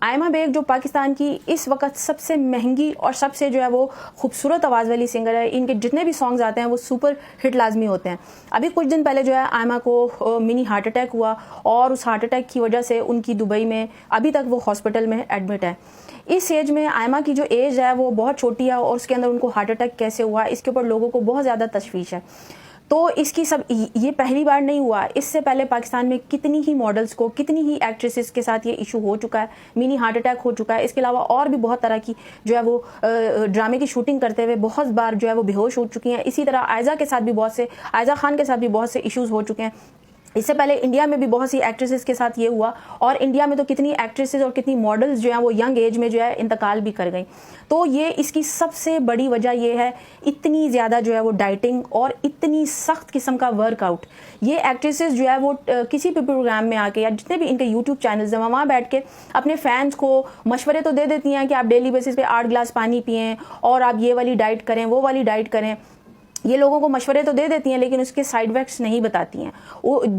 آئمہ بیگ جو پاکستان کی اس وقت سب سے مہنگی اور سب سے جو ہے وہ خوبصورت آواز والی سنگر ہے. ان کے جتنے بھی سانگز آتے ہیں وہ سپر ہٹ لازمی ہوتے ہیں. ابھی کچھ دن پہلے جو ہے آئمہ کو منی ہارٹ اٹیک ہوا اور اس ہارٹ اٹیک کی وجہ سے ان کی دبئی میں ابھی تک وہ ہاسپٹل میں ایڈمٹ ہے. اس ایج میں آئمہ کی جو ایج ہے وہ بہت چھوٹی ہے اور اس کے اندر ان کو ہارٹ اٹیک کیسے ہوا اس کے اوپر لوگوں کو بہت زیادہ تشویش ہے. تو اس کی یہ پہلی بار نہیں ہوا. اس سے پہلے پاکستان میں کتنی ہی ماڈلز کو کتنی ہی ایکٹریسز کے ساتھ یہ ایشو ہو چکا ہے, منی ہارٹ اٹیک ہو چکا ہے. اس کے علاوہ اور بھی بہت طرح کی جو ہے وہ ڈرامے کی شوٹنگ کرتے ہوئے بہت بار جو ہے وہ بے ہوش ہو چکی ہیں. اسی طرح عائزہ کے ساتھ بھی عائزہ خان کے ساتھ بھی بہت سے ایشوز ہو چکے ہیں. اس سے پہلے انڈیا میں بھی بہت سی ایکٹریسز کے ساتھ یہ ہوا اور انڈیا میں تو کتنی ایکٹریسز اور کتنی ماڈلز جو ہیں وہ ینگ ایج میں جو ہے انتقال بھی کر گئیں. تو یہ اس کی سب سے بڑی وجہ یہ ہے اتنی زیادہ جو ہے وہ ڈائٹنگ اور اتنی سخت قسم کا ورک آؤٹ. یہ ایکٹریسز جو ہے وہ کسی بھی پروگرام میں آ کے یا جتنے بھی ان کے یوٹیوب چینلز ہیں وہاں بیٹھ کے اپنے فینس کو مشورے تو دے دیتی ہیں کہ آپ ڈیلی بیسس پہ 8 گلاس پانی پئیں اور آپ یہ والی ڈائٹ کریں وہ والی ڈائٹ کریں. یہ لوگوں کو مشورے تو دے دیتی ہیں لیکن اس کے سائیڈ ایفیکٹس نہیں بتاتی ہیں.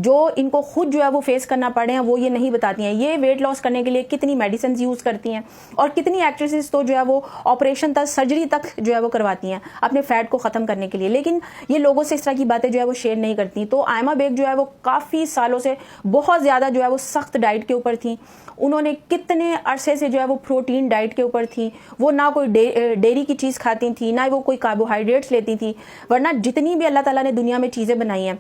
جو ان کو خود جو ہے وہ فیس کرنا پڑے ہیں وہ یہ نہیں بتاتی ہیں. یہ ویٹ لاس کرنے کے لیے کتنی میڈیسنز یوز کرتی ہیں اور کتنی ایکٹریسز تو جو ہے وہ آپریشن تک سرجری تک جو ہے وہ کرواتی ہیں اپنے فیٹ کو ختم کرنے کے لیے, لیکن یہ لوگوں سے اس طرح کی باتیں جو ہے وہ شیئر نہیں کرتی. تو آئمہ بیگ جو ہے وہ کافی سالوں سے بہت زیادہ جو ہے وہ سخت ڈائٹ کے اوپر تھیں. انہوں نے کتنے عرصے سے جو ہے وہ پروٹین ڈائٹ کے اوپر تھیں. وہ نہ کوئی ڈیری کی چیز کھاتی تھیں نہ وہ کوئی کاربوہائیڈریٹس لیتی تھیں, ورنہ جتنی بھی اللہ تعالیٰ نے دنیا میں چیزیں بنائی ہیں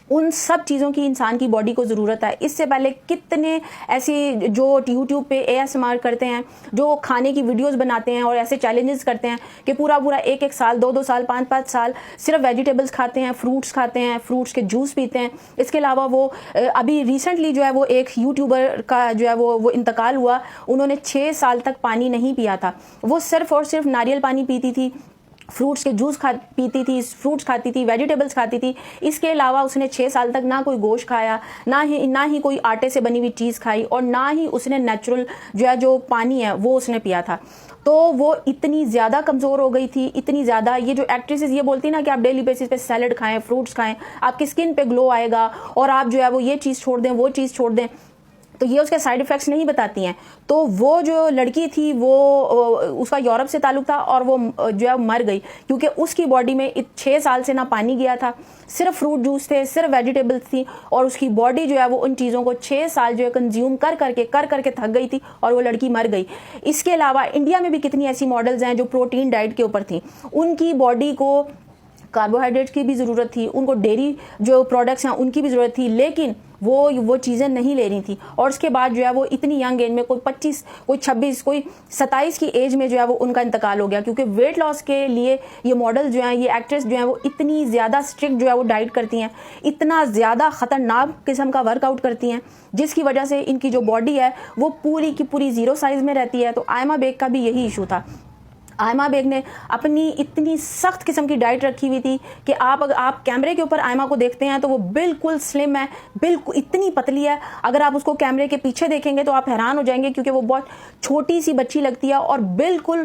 ان سب چیزوں کی انسان کی باڈی کو ضرورت ہے. اس سے پہلے کتنے ایسی جو یوٹیوب پہ ASMR کرتے ہیں, جو کھانے کی ویڈیوز بناتے ہیں اور ایسے چیلنجز کرتے ہیں کہ پورا 1 سال 2 سال 5 سال صرف ویجیٹیبلز کھاتے ہیں, فروٹس کھاتے ہیں, فروٹس کے جوس پیتے ہیں. اس کے علاوہ وہ ابھی ریسنٹلی جو ہے وہ ایک یوٹیوبر کا جو ہے وہ انتقال ہوا. انہوں نے 6 سال تک پانی نہیں پیا تھا. وہ صرف اور صرف ناریل پانی پیتی تھی, فروٹس کے جوس پیتی تھی, فروٹس کھاتی تھی, ویجیٹیبلز کھاتی تھی. اس کے علاوہ اس نے 6 سال تک نہ کوئی گوشت کھایا, نہ ہی کوئی آٹے سے بنی ہوئی چیز کھائی اور نہ ہی اس نے نیچرل جو پانی ہے وہ اس نے پیا تھا. تو وہ اتنی زیادہ کمزور ہو گئی تھی, اتنی زیادہ. یہ جو ایکٹریسز یہ بولتی نا کہ آپ ڈیلی بیسس پہ سیلڈ کھائیں, فروٹس کھائیں, آپ کی اسکن پہ گلو آئے گا اور آپ جو ہے وہ یہ چیز چھوڑ دیں وہ چیز چھوڑ دیں, تو یہ اس کے سائیڈ ایفیکٹس نہیں بتاتی ہیں. تو وہ جو لڑکی تھی وہ اس کا یورپ سے تعلق تھا اور وہ جو ہے مر گئی کیونکہ اس کی باڈی میں 6 سال سے نہ پانی گیا تھا, صرف فروٹ جوس تھے, صرف ویجیٹیبلس تھی اور اس کی باڈی جو ہے وہ ان چیزوں کو 6 سال جو ہے کنزیوم کر کر کے تھک گئی تھی اور وہ لڑکی مر گئی. اس کے علاوہ انڈیا میں بھی کتنی ایسی ماڈلز ہیں جو پروٹین ڈائٹ کے اوپر تھیں. ان کی باڈی کو کاربوہائیڈریٹس کی بھی ضرورت تھی, ان کو ڈیری جو پروڈکٹس ہیں ان کی بھی ضرورت تھی, لیکن وہ چیزیں نہیں لے رہی تھی. اور اس کے بعد جو ہے وہ اتنی ینگ ایج میں کوئی 25 کوئی 26 کوئی 27 کی ایج میں جو ہے وہ ان کا انتقال ہو گیا کیونکہ ویٹ لاس کے لیے یہ ماڈل جو ہیں, یہ ایکٹریس جو ہیں وہ اتنی زیادہ اسٹرکٹ جو ہے وہ ڈائٹ کرتی ہیں, اتنا زیادہ خطرناک قسم کا ورک آؤٹ کرتی ہیں جس کی وجہ سے ان کی جو باڈی ہے وہ پوری کی پوری 0 سائز میں رہتی ہے. تو آئمہ بیگ کا بھی یہی ایشو تھا. آئمہ بیگ نے اپنی اتنی سخت قسم کی ڈائٹ رکھی ہوئی تھی کہ آپ کیمرے کے اوپر آئمہ کو دیکھتے ہیں تو وہ بالکل سلم ہے, بالکل اتنی پتلی ہے. اگر آپ اس کو کیمرے کے پیچھے دیکھیں گے تو آپ حیران ہو جائیں گے کیونکہ وہ بہت چھوٹی سی بچی لگتی ہے اور بالکل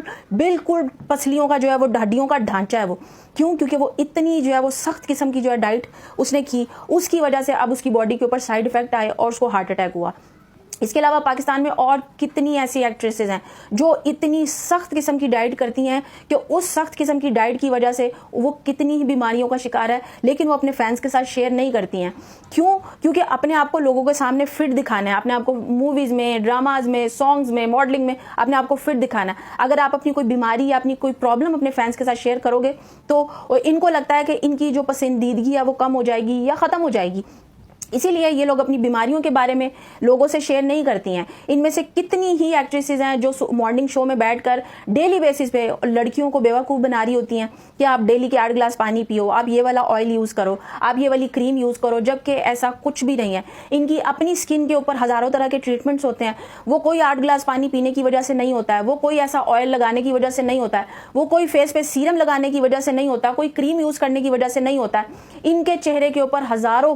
پسلیوں کا جو ہے وہ ہڈیوں کا ڈھانچہ ہے وہ. کیونکہ وہ اتنی جو ہے وہ سخت قسم کی جو ہے ڈائٹ اس نے کی, اس کی وجہ سے اب اس کی باڈی کے اوپر سائیڈ افیکٹ آئے اور اس کو ہارٹ اٹیک ہوا. اس کے علاوہ پاکستان میں اور کتنی ایسی ایکٹریسز ہیں جو اتنی سخت قسم کی ڈائٹ کرتی ہیں کہ اس سخت قسم کی ڈائٹ کی وجہ سے وہ کتنی ہی بیماریوں کا شکار ہے, لیکن وہ اپنے فینس کے ساتھ شیئر نہیں کرتی ہیں. کیوں؟ کیونکہ اپنے آپ کو لوگوں کے سامنے فٹ دکھانا ہے, اپنے آپ کو موویز میں, ڈراماز میں, سانگز میں, ماڈلنگ میں اپنے آپ کو فٹ دکھانا ہے. اگر آپ اپنی کوئی بیماری یا اپنی کوئی پرابلم اپنے فینس کے ساتھ شیئر کرو گے تو ان کو لگتا ہے کہ ان کی جو پسندیدگی ہے وہ کم ہو جائے گی یا ختم ہو جائے گی. اسی لیے یہ لوگ اپنی بیماریوں کے بارے میں لوگوں سے شیئر نہیں کرتی ہیں. ان میں سے کتنی ہی ایکٹریسز ہیں جو مارننگ شو میں بیٹھ کر ڈیلی بیسس پہ لڑکیوں کو بیوقوف بنا رہی ہوتی ہیں کہ آپ ڈیلی کے 8 گلاس پانی پیو, آپ یہ والا آئل یوز کرو, آپ یہ والی کریم یوز کرو, جبکہ ایسا کچھ بھی نہیں ہے. ان کی اپنی سکن کے اوپر ہزاروں طرح کے ٹریٹمنٹس ہوتے ہیں. وہ کوئی 8 گلاس پانی پینے کی وجہ سے نہیں ہوتا ہے, وہ کوئی ایسا آئل لگانے کی وجہ سے نہیں ہوتا ہے, وہ کوئی فیس پہ سیرم لگانے کی وجہ سے نہیں ہوتا, کوئی کریم یوز کرنے کی وجہ سے نہیں ہوتا ہے. ان کے چہرے کے اوپر ہزاروں